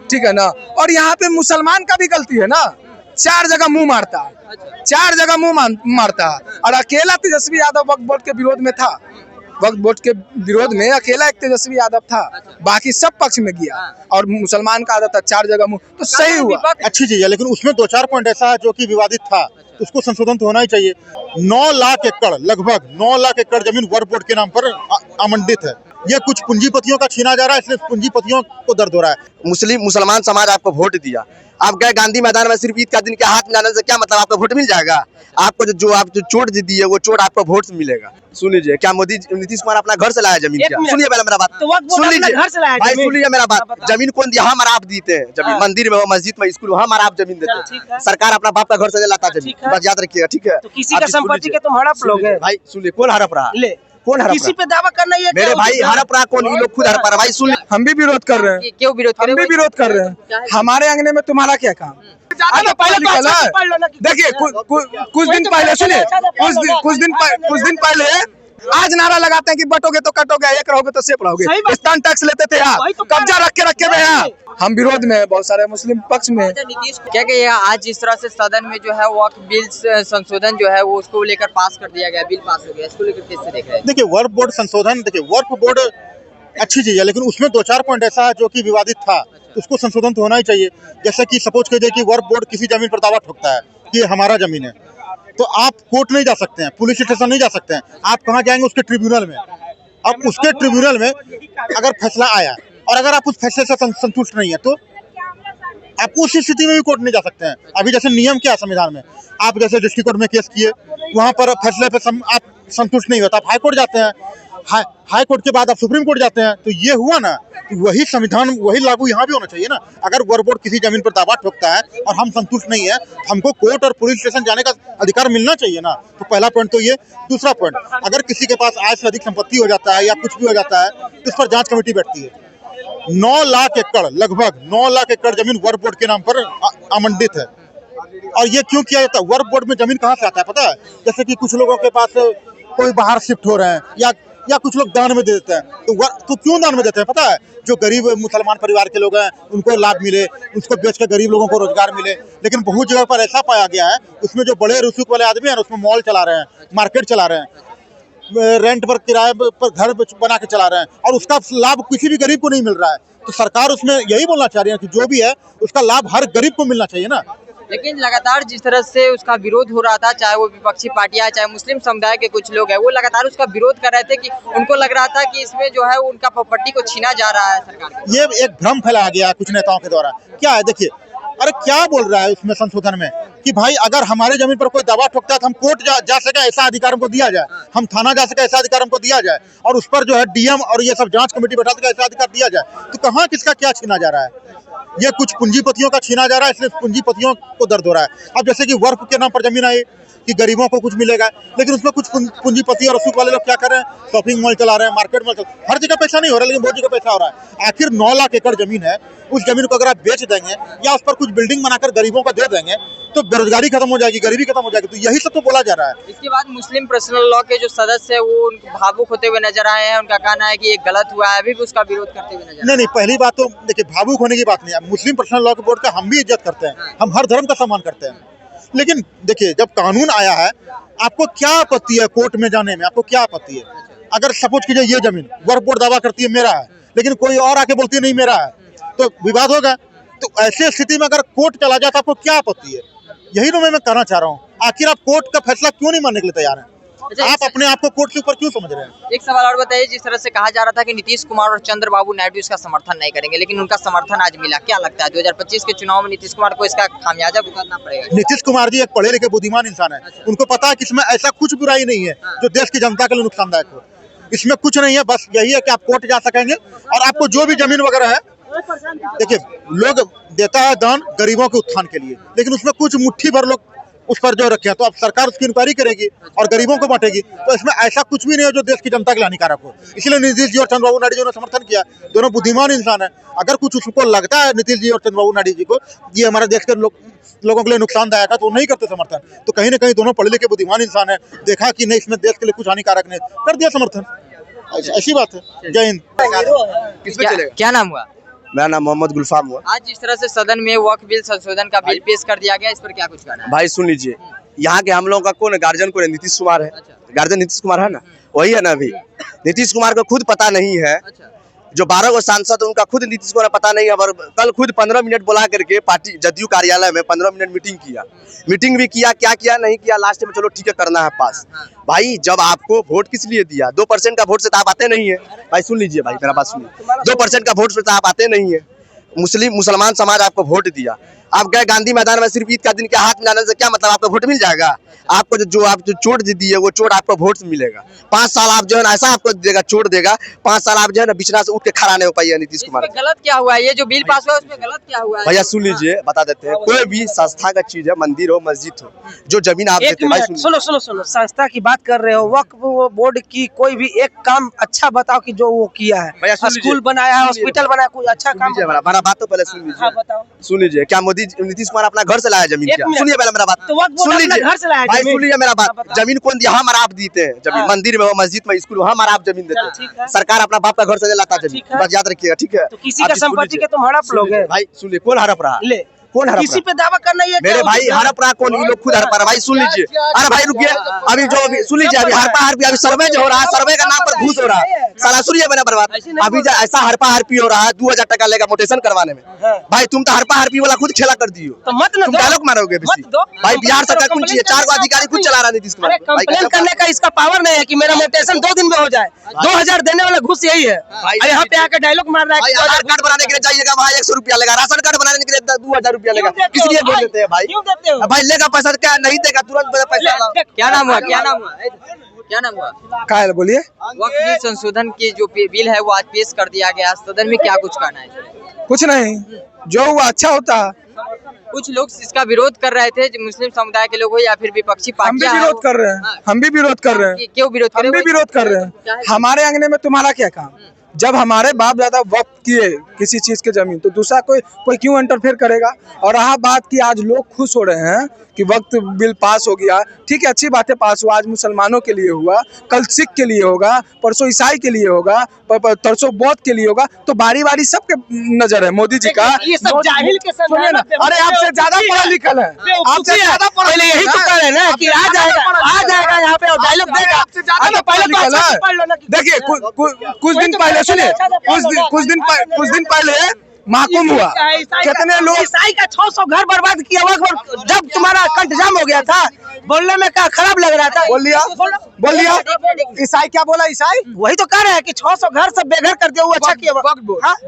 ठीक है ना। और यहाँ पे मुसलमान का भी गलती है ना, 4 जगह मुंह मारता है, 4 जगह मुंह मारता है। और अकेला तेजस्वी यादव वक्फ बोर्ड के विरोध में था, वक्फ बोर्ड के विरोध में अकेला एक तेजस्वी यादव था, बाकी सब पक्ष में गया। और मुसलमान का आदत था 4 जगह मुंह, तो सही हुआ, अच्छी चीज है। लेकिन उसमें 2-4 पॉइंट ऐसा है जो कि विवादित था, उसको संशोधन तो होना ही चाहिए। 9 लाख एकड़, लगभग 9 लाख एकड़ जमीन वक्फ बोर्ड के नाम पर आवंटित है। ये कुछ पूंजीपतियों का छीना जा रहा है, इसलिए पूंजीपतियों को दर्द हो रहा है। मुसलमान समाज आपको वोट दिया, आप गए गांधी मैदान में, सिर्फ ईद का दिन के हाथ मिलाने से क्या मतलब, आपको वोट मिल जाएगा? आपको जो चोट दी है वो चोट आपको वोट मिलेगा। सुन लीजिए, क्या मोदी नीतीश कुमार अपना घर से लाया जमीन? क्या सुनिए पहले मेरा बात, सुन लीजिए भाई, सुन लीजिए मेरा बात। जमीन कौन दिया? हम आप देते हैं जमीन, मंदिर में हो, मस्जिद में, स्कूल में, हम आप जमीन देते हैं। सरकार अपना बाप का घर से लाता जमीन, बस याद रखिएगा, ठीक है। किसी का संपत्ति के तुम हड़प लोगे भाई, सुनिए, कौन हड़प रहा? कौन हड़प किसी पे दावा करना है मेरे भाई? हड़प रहा कौन? ये लोग खुद हड़प रहा। भाई सुन, हम भी विरोध कर रहे हैं। क्यों विरोध कर रहे हम भी विरोध कर रहे हैं। हमारे अंगने में तुम्हारा क्या काम? देखिए कुछ दिन पहले, सुनिए, कुछ दिन पहले आज नारा लगाते हैं कि बटोगे तो कटोगे, एक रहोगे तो सेफ रहोगे। स्थान टैक्स लेते थे यहाँ, कब्जा रखे हुए यहाँ। हम विरोध में है, बहुत सारे मुस्लिम पक्ष में। नीतीश क्या कहिएगा, आज जिस तरह से सदन में जो है वक्फ बिल संशोधन जो है वो उसको लेकर पास कर दिया गया, बिल पास हो गया, इसको लेकर कैसे देख रहे हैं? देखिए, वक्फ बोर्ड संशोधन, देखिए वक्फ बोर्ड अच्छी चीज है, लेकिन उसमें 2-4 पॉइंट ऐसा है जो कि विवादित था, उसको संशोधन तो होना ही चाहिए। जैसे कि सपोज कीजिए कि वक्फ बोर्ड किसी जमीन पर दावा ठोकता है कि हमारा जमीन है, तो आप कोर्ट नहीं जा सकते हैं, पुलिस स्टेशन नहीं जा सकते हैं, आप कहाँ जाएंगे? उसके ट्रिब्यूनल में। अब उसके ट्रिब्यूनल में अगर फैसला आया और अगर आप उस फैसले से संतुष्ट नहीं है, तो आप उस स्थिति में भी कोर्ट नहीं जा सकते हैं। अभी जैसे नियम क्या है संविधान में, आप जैसे डिस्ट्रिक्ट कोर्ट में केस किए, वहाँ पर फैसले पे आप संतुष्ट नहीं होता, आप हाई कोर्ट जाते हैं, हाई कोर्ट के बाद आप सुप्रीम कोर्ट जाते हैं, तो ये हुआ ना, तो वही संविधान वही लागू यहाँ भी होना चाहिए ना। अगर वक्फ बोर्ड किसी जमीन पर दावा ठोकता है और हम संतुष्ट नहीं है, हमको कोर्ट और पुलिस स्टेशन जाने का अधिकार मिलना चाहिए ना। तो पहला पॉइंट तो ये। दूसरा पॉइंट, अगर किसी के पास आय से अधिक संपत्ति हो जाता है या कुछ भी हो जाता है, तो इस पर जांच कमेटी बैठती है। 9 लाख एकड़, लगभग 9 लाख एकड़ जमीन वक्फ बोर्ड के नाम पर आवंटित है। और ये क्यों किया जाता है? वक्फ बोर्ड में जमीन कहाँ से आता है पता है? जैसे कि कुछ लोगों के पास कोई बाहर शिफ्ट हो रहे हैं या कुछ लोग दान में दे देते हैं, तो क्यों दान में देते हैं पता है? जो गरीब मुसलमान परिवार के लोग हैं उनको लाभ मिले, उसको बेच के गरीब लोगों को रोजगार मिले। लेकिन बहुत जगह पर ऐसा पाया गया है, उसमें जो बड़े रसूख वाले आदमी हैं उसमें मॉल चला रहे हैं, मार्केट चला रहे हैं, रेंट पर, किराए पर घर बना के चला रहे हैं, और उसका लाभ किसी भी गरीब को नहीं मिल रहा है। तो सरकार उसमें यही बोलना चाह रही है कि जो भी है उसका लाभ हर गरीब को मिलना चाहिए ना। लेकिन लगातार जिस तरह से उसका विरोध हो रहा था, चाहे वो विपक्षी पार्टियां, चाहे मुस्लिम समुदाय के कुछ लोग हैं, वो लगातार उसका विरोध कर रहे थे कि उनको लग रहा था कि इसमें जो है उनका प्रॉपर्टी को छीना जा रहा है सरकार। ये एक भ्रम फैलाया गया कुछ नेताओं के द्वारा। क्या है देखिए, अरे क्या बोल रहा है उसमें संशोधन में कि भाई अगर हमारे जमीन पर कोई दावा ठोकता है तो हम कोर्ट जा सके ऐसा अधिकार हमको दिया जाए, हम थाना जा सके ऐसा अधिकार हमको दिया जाए, और उस पर जो है डीएम और ये सब जांच कमेटी बैठा सके ऐसा अधिकार दिया जाए। तो कहाँ किसका क्या छीना जा रहा है? ये कुछ पूंजीपतियों का छीना जा रहा है, इसलिए पूंजीपतियों को दर्द हो रहा है। अब जैसे कि वक्फ के नाम पर जमीन आई कि गरीबों को कुछ मिलेगा, लेकिन उसमें कुछ पूंजीपति और रसूख वाले लोग क्या कर रहे हैं? शॉपिंग मॉल चला रहे हैं, मार्केट मॉल, हर जगह पैसा नहीं हो रहा है, लेकिन बहुत जगह पैसा हो रहा है। आखिर 9 लाख एकड़ जमीन है, उस जमीन को अगर आप बेच देंगे या उस पर कुछ बिल्डिंग बनाकर गरीबों को दे देंगे, तो बेरोजगारी खत्म हो जाएगी, गरीबी खत्म हो जाएगी। तो यही सब तो बोला जा रहा है। इसके बाद मुस्लिम पर्सनल लॉ के जो सदस्य है वो भावुक होते हुए नजर आए हैं, उनका कहना है कि ये गलत हुआ है, अभी भी उसका विरोध करते हुए नजर। नहीं, पहली बात तो देखिए, भावुक होने की बात नहीं है। मुस्लिम पर्सनल लॉ बोर्ड का हम भी इज्जत करते हैं, हम हर धर्म का सम्मान करते हैं। लेकिन देखिए, जब कानून आया है, आपको क्या आपत्ति है कोर्ट में जाने में? आपको क्या आपत्ति है? अगर सपोज कीजिए ये जमीन वक्फ बोर्ड दावा करती है मेरा है, लेकिन कोई और आके बोलती है नहीं मेरा है, तो विवाद होगा। तो ऐसी स्थिति में अगर कोर्ट चला जाए तो आपको क्या आपत्ति है? यही तो मैं कहना चाह रहा हूँ। आखिर आप कोर्ट का फैसला क्यों नहीं मानने के लिए तैयार हैं? आप अपने आप को कोर्ट के ऊपर क्यों समझ रहे हैं? एक सवाल और बताइए, जिस तरह से कहा जा रहा था कि नीतीश कुमार और चंद्रबाबू नायडू इसका समर्थन नहीं करेंगे, लेकिन उनका समर्थन आज मिला, क्या लगता है 2025 के चुनाव में नीतीश कुमार को इसका खामियाजा भुगतना पड़ेगा? नीतीश कुमार जी एक पढ़े लिखे बुद्धिमान इंसान है। उनको पता है कि इसमें ऐसा कुछ बुराई नहीं है जो देश की जनता के लिए नुकसानदायक हो। इसमें कुछ नहीं है, बस यही है कि आप कोर्ट जा सकेंगे और आपको जो भी जमीन वगैरह है, देखिए लोग देता है दान गरीबों के उत्थान के लिए, लेकिन उसमें कुछ मुट्ठी भर लोग उस पर जो रखे हैं, तो अब सरकार उसकी इंक्वायरी करेगी और गरीबों को बांटेगी। तो इसमें ऐसा कुछ भी नहीं है जो देश की जनता के लिए हानिकारक हो। इसलिए नीतीश जी और चंद्रबाबू नायडू जी ने समर्थन किया। दोनों बुद्धिमान इंसान है। अगर कुछ उसको लगता है नीतीश जी और चंद्रबाबू नायडू जी को ये हमारे देश के लोगों के लिए नुकसानदायक है, तो नहीं करते समर्थन। तो कहीं ना कहीं दोनों पढ़े लिखे बुद्धिमान इंसान है, देखा कि नहीं इसमें देश के लिए कुछ हानिकारक नहीं, कर दिया समर्थन। ऐसी बात है। जय हिंद। क्या नाम हुआ? मेरा नाम मोहम्मद गुलफाम हुआ। आज जिस तरह से सदन में वक्फ बिल संशोधन का बिल पेश कर दिया गया, इस पर क्या कुछ कहना है? भाई सुन लीजिए, यहाँ के हम लोगों का कौन है? गार्जियन कौन है? नीतीश कुमार है। गार्जियन नीतीश कुमार है ना, वही है ना। अभी नीतीश कुमार को खुद पता नहीं है, जो 12 गो सांसद उनका खुद नीतीश कुमार पता नहीं है। और कल खुद 15 मिनट बुला करके पार्टी जदयू कार्यालय में 15 मिनट मीटिंग किया। मीटिंग भी किया, क्या किया नहीं किया, लास्ट में चलो ठीक है करना है पास। भाई जब आपको वोट किस लिए दिया? 2% का वोट से तो आप आते नहीं है। भाई सुन लीजिए, भाई मेरा बात सुनिए, 2% का वोट से तो आप आते नहीं है। मुसलमान समाज आपको वोट दिया, आप गए गांधी मैदान में, सिर्फ ईद का दिन के हाथ मिलाने से क्या मतलब? आपको वोट मिल जाएगा? आपको जो चोट दी है वो चोट आपको वोट से मिलेगा। 5 साल आप जो है ना ऐसा आपको देगा, चोट देगा। 5 साल आप जो है ना बिछना से उठ के खड़ा नहीं हो पाइए नीतीश कुमार। गलत क्या हुआ है? ये जो बिल पास हुआ है उसमें गलत क्या हुआ है? भैया सुन लीजिए, बता देते हैं। कोई भी संस्था का चीज है, मंदिर हो मस्जिद हो, जो जमीन आप देते हैं, सुनो, संस्था की बात कर रहे हो, वक्फ बोर्ड की कोई भी एक काम अच्छा बताओ कि जो वो किया है। स्कूल बनाया है, हॉस्पिटल बनाया, कोई अच्छा काम। हमारा बात तो पहले सुन लीजिए। सुन लीजिए, क्या मोदी नीतीश कुमार अपना घर से लाया जमीन? क्या सुनिए पहले मेरा बात, सुन लीजिए भाई, सुन लीजिए मेरा बात। जमीन कौन दिया? हम आप देते हैं जमीन। मंदिर में हो, मस्जिद में, स्कूल हम आप जमीन देते हैं। सरकार अपना बाप का घर से लाता जमीन, बस याद रखिएगा, ठीक है? तो किसी का संपत्ति के तुम हड़प लोगे? भाई सुनिए, कौन हड़प रहा? कौन हड़प किसी पे दावा करना ये मेरे भाई हड़प रहा कौन? ये लोग खुद हड़प रहा। भाई सुन लीजिए, अरे भाई रुकिए, अभी जो सुन लीजिए, अभी हड़पा हड़पी, अभी सर्वे जो हो रहा है, सर्वे का नाम पर घूस हो रहा है। साला सुनिए मेरा बर्बाद, अभी जो ऐसा हड़पा हड़पी हो रहा है, 2000 टका लेगा मोटेशन करवाने में। भाई तुम तो हड़पा हड़पी वाला खुद खेला कर दियो, तो मत तुम डायलॉग मारोगे बेसी। भाई बिहार सरकार कौन चाहिए? 4 अधिकारी खुद चला रहा है नीतीश कुमार। कंप्लेन करने का इसका पावर नहीं है कि मेरा मोटेशन 2 दिन में हो जाए। 2000 देने वाला घुस यही है। यहाँ पे आकर डायलॉग मार रहा है। आधार कार्ड बनाने के लिए चाहिएगा भाई 100 रुपया लेगा, राशन कार्ड बनाने के लिए 2000 रुपया लेगा। किस लिए बोल देते हैं भाई? क्यों देते हो? भाई लेगा पैसा, क्या नहीं देगा तुरंत पैसा। क्या नाम हुआ? क्या नाम हुआ? क्या नाम हुआ? क्या है बोलिए? वक्फ बिल संशोधन की जो बिल है वो आज पेश कर दिया गया सदन में, क्या कुछ कहना है? कुछ नहीं, जो हुआ अच्छा होता। कुछ लोग इसका विरोध कर रहे थे, जो मुस्लिम समुदाय के लोग हो या फिर विपक्षी हम भी पार्टियां हैं, विरोध कर रहे हैं, हम भी विरोध कर रहे हैं, क्यों विरोध कर हम रहे भी हो? विरोध कर रहे हैं। हमारे अंगने में तुम्हारा क्या काम? जब हमारे बाप दादा वक्त किए किसी चीज के जमीन, तो दूसरा कोई क्यों इंटरफेयर करेगा? और रहा बात कि आज लोग खुश हो रहे हैं कि वक्त बिल पास हो गया, ठीक है, अच्छी बात है, पास हुआ। आज मुसलमानों के लिए हुआ, कल सिख के लिए होगा, परसों ईसाई के लिए होगा, तरसों बौद्ध के लिए होगा। तो बारी बारी सबके नजर है मोदी जी का। ये सब जाहिल के सुनिए ना, अरे आपसे ज्यादा पढ़ा लिखल है, आपसे ज्यादा पढ़ा पहले यही तो कह रहे हैं ना कि आ जाएगा यहाँ पे और डायलॉग देगा। आपसे ज्यादा पढ़ा लिखल है। देखिए कुछ दिन पहले, सुनिए, कुछ दिन पहले महाकुंभ हुआ, कितने लोग ईसाई का 600 घर बर्बाद किया हुआ। जब तुम्हारा कंठजाम हो गया था, बोलने में क्या खराब लग रहा था? बोल लिया ईसाई क्या बोला? ईसाई वही तो कह रहे हैं कि 600 घर सब बेघर कर दिया। वो अच्छा किया,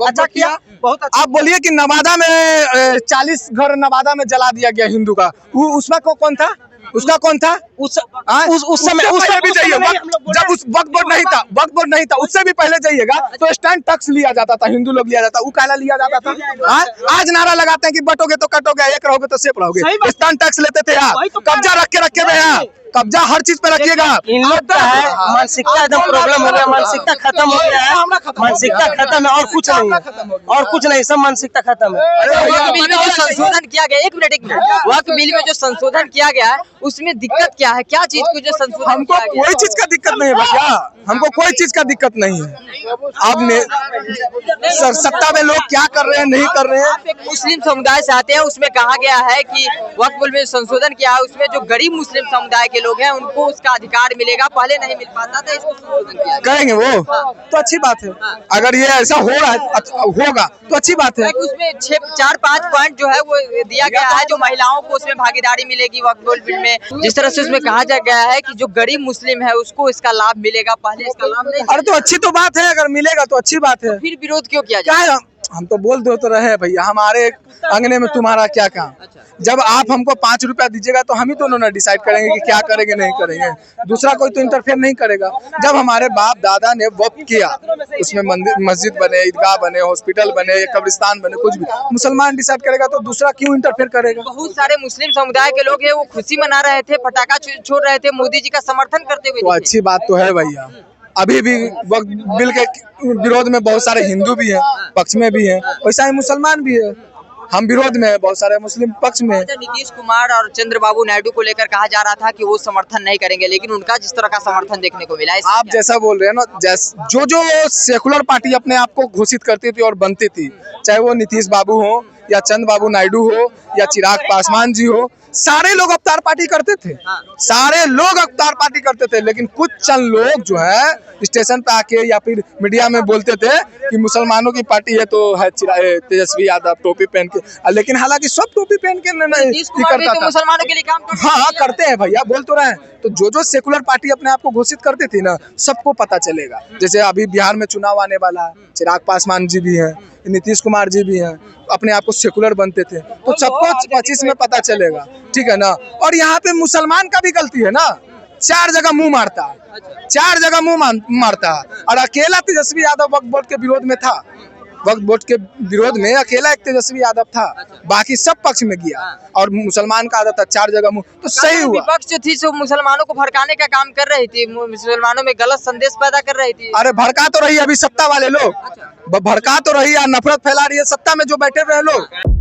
अच्छा किया, बहुत अच्छा। आप बोलिए कि नवादा में 40 घर नवादा में जला दिया गया हिंदू का, उसमें कौन था? उसका कौन था? उस समय भी जाइए, जब उस वक्त बोर्ड नहीं था, उससे भी पहले जाइएगा तो स्टैंड टैक्स लिया जाता था, हिंदू लोग लिया जाता, वो काला लिया जाता था। आज नारा लगाते हैं कि बटोगे तो कटोगे, एक रहोगे तो सेफ रहोगे। स्टैंड टैक्स लेते थे आप, कब्जा रखे हुए हैं, कब्जा हर चीज पे रखिएगा। इन लोग का है मानसिकता एकदम प्रॉब्लम हो गया, मानसिकता खत्म हो गया है, मानसिकता खत्म है और कुछ नहीं है, और कुछ नहीं, सब मानसिकता खत्म है। वक्फ बिल में जो संशोधन किया गया, एक मिनट, वक्फ बिल में जो संशोधन किया गया है उसमें दिक्कत क्या है? क्या चीज को जो संशोधन हमको किया गया? कोई चीज का दिक्कत नहीं है भैया, हमको कोई चीज का दिक्कत नहीं है। अब सत्ता में लोग क्या कर रहे हैं नहीं कर रहे हैं। आप एक मुस्लिम समुदाय से आते हैं, उसमें कहा गया है कि वक्फ बिल में संशोधन किया है, उसमें जो गरीब मुस्लिम समुदाय के लोग हैं उनको उसका अधिकार मिलेगा, पहले नहीं मिल पाता था, इसको संशोधन किया करेंगे वो तो अच्छी बात है। अगर ये ऐसा हो रहा है होगा तो अच्छी बात है। उसमें 4-5 पॉइंट जो है वो दिया गया है, जो महिलाओं को उसमें भागीदारी मिलेगी वक्फ बिल में। जिस तरह से उसमें कहा जा गया है कि जो गरीब मुस्लिम है उसको इसका लाभ मिलेगा, पहले इसका लाभ नहीं। अरे तो अच्छी तो बात है, अगर मिलेगा तो अच्छी बात है। फिर विरोध क्यों किया क्या जाए? है, हम तो बोल दो तो रहे भैया, हमारे अंगने में तुम्हारा क्या काम? जब आप हमको 5 रुपया दीजिएगा तो हम ही दोनों ना डिसाइड करेंगे कि क्या करेंगे नहीं करेंगे, दूसरा कोई तो इंटरफेयर नहीं करेगा। जब हमारे बाप दादा ने वक्फ किया, उसमें मंदिर मस्जिद बने, ईदगाह बने, हॉस्पिटल बने, कब्रिस्तान बने, कुछ भी मुसलमान डिसाइड करेगा तो दूसरा क्यों इंटरफेयर करेगा? बहुत सारे मुस्लिम समुदाय के लोग हैं वो खुशी मना रहे थे, पटाखा छोड़ रहे थे, मोदी जी का समर्थन करते हुए। तो अच्छी बात तो है भैया, अभी भी वक्फ बिल के विरोध में बहुत सारे हिंदू भी हैं, पक्ष में भी हैं, वैसा ही मुसलमान भी है। हम विरोध में है, बहुत सारे मुस्लिम पक्ष में है। अच्छा, नीतीश कुमार और चंद्रबाबू नायडू को लेकर कहा जा रहा था कि वो समर्थन नहीं करेंगे, लेकिन उनका जिस तरह का समर्थन देखने को मिला है, इसमें आप क्या? जैसा बोल रहे हैं ना, जो सेकुलर पार्टी अपने आप को घोषित करती थी और बनती थी, चाहे वो नीतीश बाबू हो या चंद्रबाबू नायडू हो या चिराग पासवान जी हो, सारे लोग अवतार पार्टी करते थे। हाँ। सारे लोग अवतार पार्टी करते थे, लेकिन कुछ चंद लोग जो है स्टेशन पे आके या फिर मीडिया में बोलते थे कि मुसलमानों की पार्टी है तो है तेजस्वी यादव टोपी पहन के, लेकिन हालांकि सब टोपी पहन के नीतीश कुमार भी तो मुसलमानों के लिए काम कर रहे हैं। हाँ करते हैं भैया, बोल तो रहे हैं। तो जो सेकुलर पार्टी अपने आप को घोषित करती थी ना, सबको पता चलेगा। जैसे अभी बिहार में चुनाव आने वाला है, चिराग पासवान जी भी हैं, नीतीश कुमार जी भी हैं, अपने आप को सेकुलर बनते थे, तो सबको 25 में पता चलेगा, ठीक है ना। और यहाँ पे मुसलमान का भी गलती है ना, 4 जगह मुंह मारता है, 4 जगह मुंह मारता है। और अकेला तेजस्वी यादव वक्फ बोर्ड के विरोध में था, वक्फ बोर्ड के विरोध में अकेला एक तेजस्वी यादव था, बाकी सब पक्ष में गया। और मुसलमान का आदत था 4 जगह मुंह, तो सही हुआ। विपक्ष जो थी सो मुसलमानों को भड़काने का काम कर रही थी, मुसलमानों में गलत संदेश पैदा कर रही थी। अरे भड़का तो रही है अभी सत्ता वाले लोग, भड़का तो रही है, नफरत फैला रही है सत्ता में जो बैठे हुए लोग।